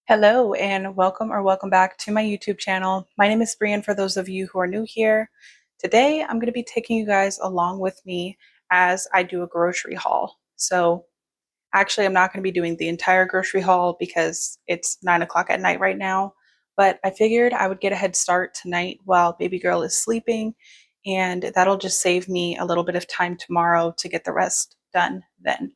Hello and welcome back to my YouTube channel. My name is Brian for those of you who are new here. Today I'm going to be taking you guys along with me as I do a grocery haul. So actually I'm not going to be doing the entire grocery haul because it's 9 o'clock at night right now, but I figured I would get a head start tonight while baby girl is sleeping, and that'll just save me a little bit of time tomorrow to get the rest done then.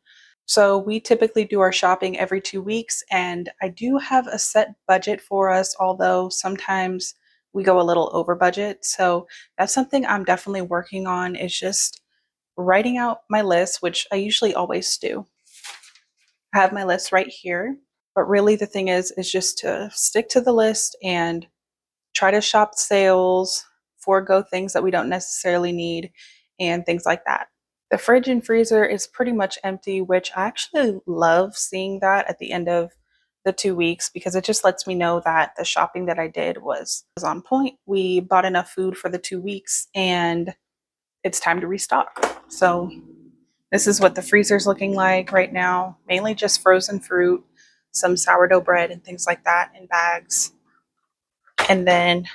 So we typically do our shopping every 2 weeks, and I do have a set budget for us, although sometimes we go a little over budget. So that's something I'm definitely working on, is just writing out my list, which I usually always do. I have my list right here, but really the thing is just to stick to the list and try to shop sales, forego things that we don't necessarily need, and things like that. The fridge and freezer is pretty much empty, which I actually love seeing that at the end of the 2 weeks because it just lets me know that the shopping that I did was on point. We bought enough food for the 2 weeks and it's time to restock. So this is what the freezer's looking like right now, mainly just frozen fruit, some sourdough bread and things like that in bags. And then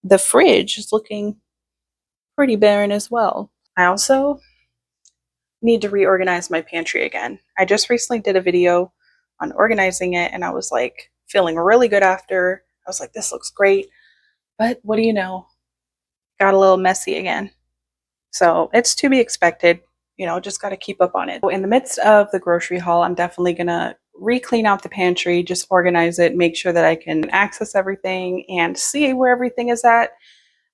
the fridge is looking pretty barren as well. I also need to reorganize my pantry again. I just recently did a video on organizing it and I was like feeling really good after. I was like, this looks great. But what do you know? Got a little messy again. So it's to be expected. Just got to keep up on it. In the midst of the grocery haul, I'm definitely going to re-clean out the pantry, just organize it, make sure that I can access everything and see where everything is at.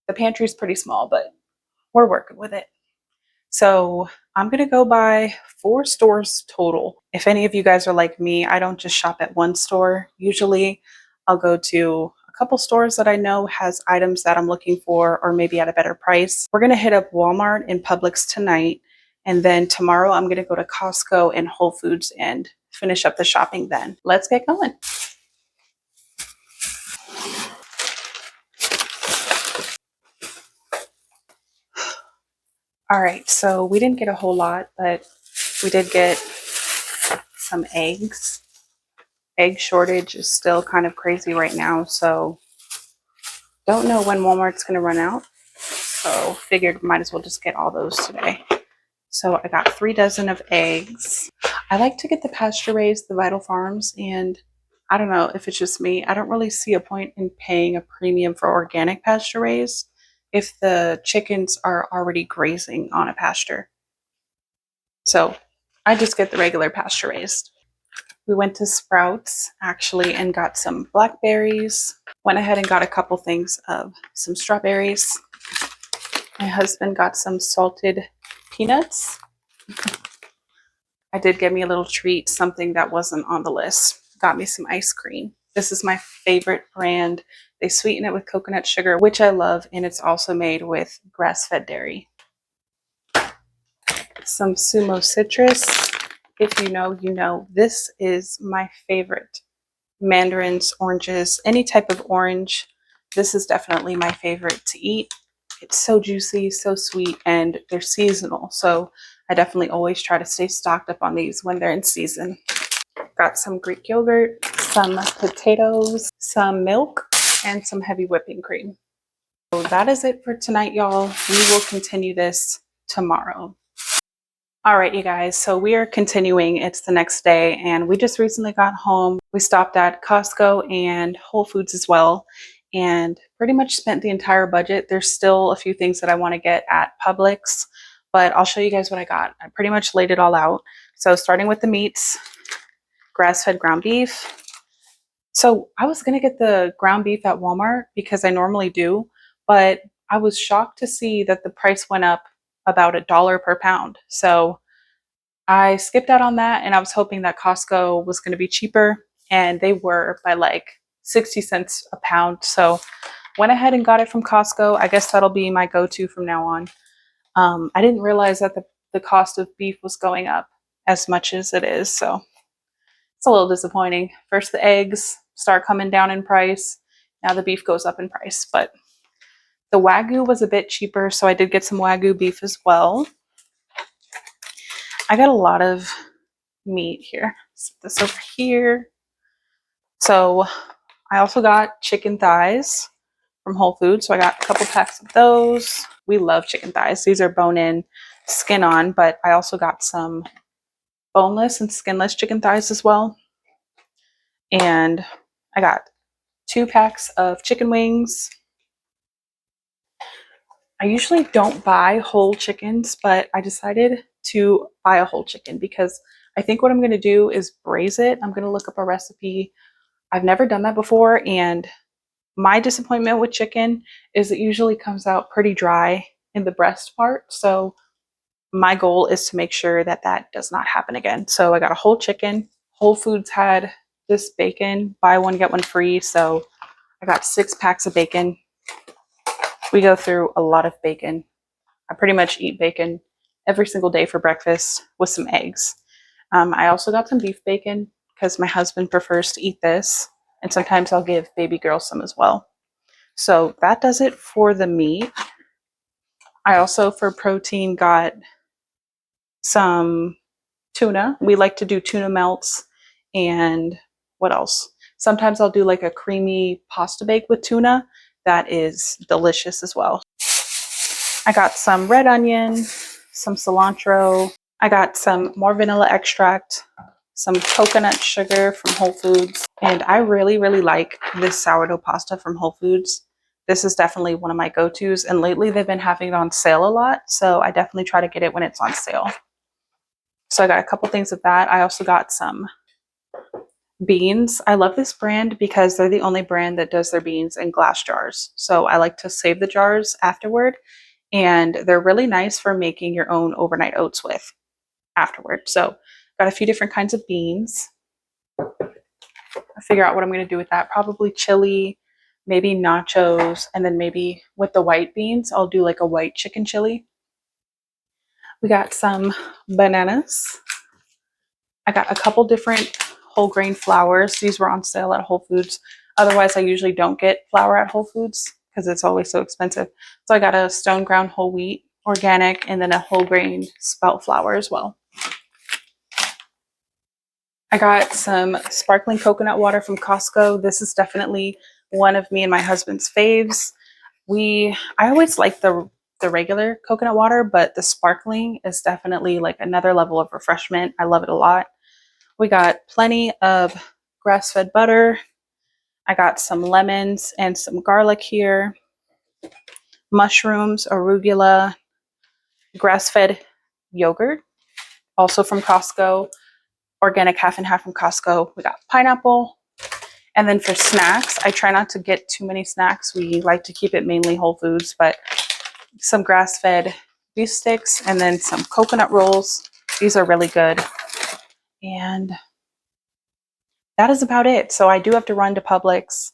The pantry is pretty small, but we're working with it. So I'm going to go by 4 stores total. If any of you guys are like me, I don't just shop at one store. Usually I'll go to a couple stores that I know has items that I'm looking for or maybe at a better price. We're going to hit up Walmart and Publix tonight. And then tomorrow I'm going to go to Costco and Whole Foods and finish up the shopping then. Let's get going. All right, so we didn't get a whole lot, but we did get some eggs. Egg shortage is still kind of crazy right now, so don't know when Walmart's going to run out. So figured might as well just get all those today. So I got 3 dozen of eggs. I like to get the pasture raised, the Vital Farms, and I don't know if it's just me. I don't really see a point in paying a premium for organic pasture raised if the chickens are already grazing on a pasture. So I just get the regular pasture raised. We went to Sprouts actually and got some blackberries. Went ahead and got a couple things of some strawberries. My husband got some salted peanuts. I did get me a little treat, something that wasn't on the list. Got me some ice cream. This is my favorite brand. They sweeten it with coconut sugar, which I love, and it's also made with grass-fed dairy. Some Sumo citrus. If you know, you know. This is my favorite. Mandarins, oranges, any type of orange. This is definitely my favorite to eat. It's so juicy, so sweet, and they're seasonal. So I definitely always try to stay stocked up on these when they're in season. Got some Greek yogurt, some potatoes, some milk, and some heavy whipping cream. So that is it for tonight, y'all. We will continue this tomorrow. All right, you guys, so we are continuing. It's the next day, and we just recently got home. We stopped at Costco and Whole Foods as well, and pretty much spent the entire budget. There's still a few things that I want to get at Publix, but I'll show you guys what I got. I pretty much laid it all out. So starting with the meats, grass-fed ground beef. So I was going to get the ground beef at Walmart because I normally do, but I was shocked to see that the price went up about $1 per pound. So I skipped out on that, and I was hoping that Costco was going to be cheaper, and they were by like 60 cents a pound. So went ahead and got it from Costco. I guess that'll be my go-to from now on. I didn't realize that the cost of beef was going up as much as it is. So it's a little disappointing. First the eggs start coming down in price. Now the beef goes up in price, but the Wagyu was a bit cheaper, so I did get some Wagyu beef as well. I got a lot of meat here. Set this over here. So I also got chicken thighs from Whole Foods. So I got a couple packs of those. We love chicken thighs. These are bone in, skin on, but I also got some boneless and skinless chicken thighs as well. And I got 2 packs of chicken wings. I usually don't buy whole chickens, but I decided to buy a whole chicken because I think what I'm going to do is braise it. I'm going to look up a recipe. I've never done that before, and my disappointment with chicken is it usually comes out pretty dry in the breast part. So my goal is to make sure that that does not happen again. So I got a whole chicken. Whole Foods had this bacon, buy one, get one free. So I got 6 packs of bacon. We go through a lot of bacon. I pretty much eat bacon every single day for breakfast with some eggs. I also got some beef bacon because my husband prefers to eat this. And sometimes I'll give baby girl some as well. So that does it for the meat. I also, for protein, got some tuna. We like to do tuna melts, and what else? Sometimes I'll do like a creamy pasta bake with tuna. That is delicious as well. I got some red onion, some cilantro. I got some more vanilla extract, some coconut sugar from Whole Foods. And I really, really like this sourdough pasta from Whole Foods. This is definitely one of my go-tos. And lately they've been having it on sale a lot. So I definitely try to get it when it's on sale. So I got a couple things of that. I also got some beans. I love this brand because they're the only brand that does their beans in glass jars. So I like to save the jars afterward. And they're really nice for making your own overnight oats with afterward. So got a few different kinds of beans. I figure out what I'm going to do with that. Probably chili, maybe nachos, and then maybe with the white beans, I'll do like a white chicken chili. We got some bananas. I got a couple different whole grain flours. These were on sale at Whole Foods. Otherwise, I usually don't get flour at Whole Foods because it's always so expensive. So I got a stone ground whole wheat organic and then a whole grain spelt flour as well. I got some sparkling coconut water from Costco. This is definitely one of me and my husband's faves. I always like the regular coconut water, but the sparkling is definitely like another level of refreshment. I love it a lot. We got plenty of grass-fed butter. I got some lemons and some garlic here. Mushrooms, arugula, grass-fed yogurt, also from Costco. Organic half and half from Costco. We got pineapple. And then for snacks, I try not to get too many snacks. We like to keep it mainly Whole Foods, but some grass-fed beef sticks and then some coconut rolls. These are really good. And that is about it. So I do have to run to Publix.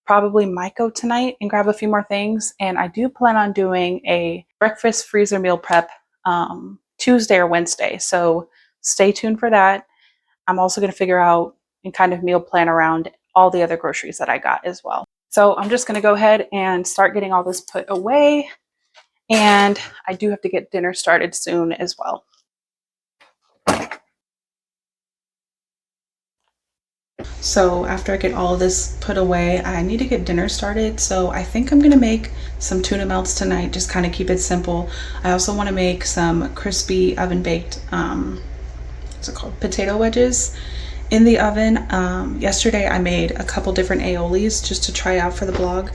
Probably might go tonight and grab a few more things. And I do plan on doing a breakfast freezer meal prep Tuesday or Wednesday. So stay tuned for that. I'm also going to figure out and kind of meal plan around all the other groceries that I got as well. So I'm just going to go ahead and start getting all this put away. And I do have to get dinner started soon as well. So after I get all this put away, I need to get dinner started. So I think I'm gonna make some tuna melts tonight, just kind of keep it simple. I also want to make some crispy oven baked, what's it called? Potato wedges in the oven. Yesterday I made a couple different aiolis just to try out for the blog.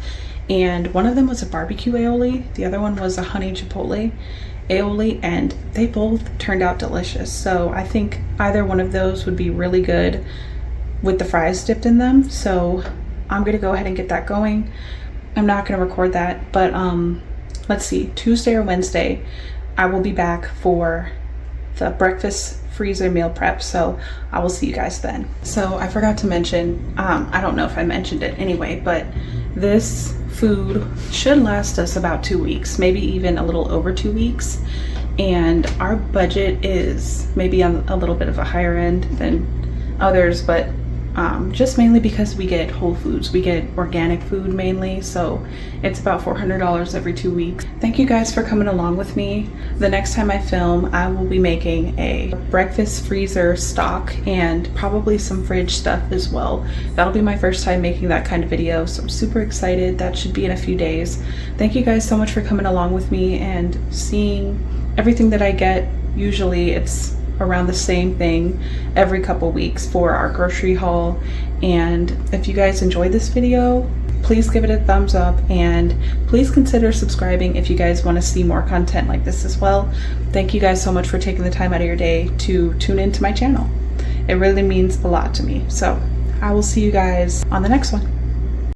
And one of them was a barbecue aioli. The other one was a honey chipotle aioli, and they both turned out delicious. So I think either one of those would be really good with the fries dipped in them. So I'm gonna go ahead and get that going. I'm not gonna record that, but let's see, Tuesday or Wednesday, I will be back for the breakfast freezer meal prep. So I will see you guys then. So I forgot to mention, I don't know if I mentioned it anyway, but this food should last us about 2 weeks, maybe even a little over 2 weeks. And our budget is maybe on a little bit of a higher end than others, but just mainly because we get whole foods. We get organic food mainly, so it's about $400 every 2 weeks. Thank you guys for coming along with me. The next time I film, I will be making a breakfast freezer stock and probably some fridge stuff as well. That'll be my first time making that kind of video, so I'm super excited. That should be in a few days. Thank you guys so much for coming along with me and seeing everything that I get. Usually it's around the same thing every couple weeks for our grocery haul. And if you guys enjoyed this video, please give it a thumbs up and please consider subscribing if you guys want to see more content like this as well. Thank you guys so much for taking the time out of your day to tune into my channel. It really means a lot to me. So I will see you guys on the next one.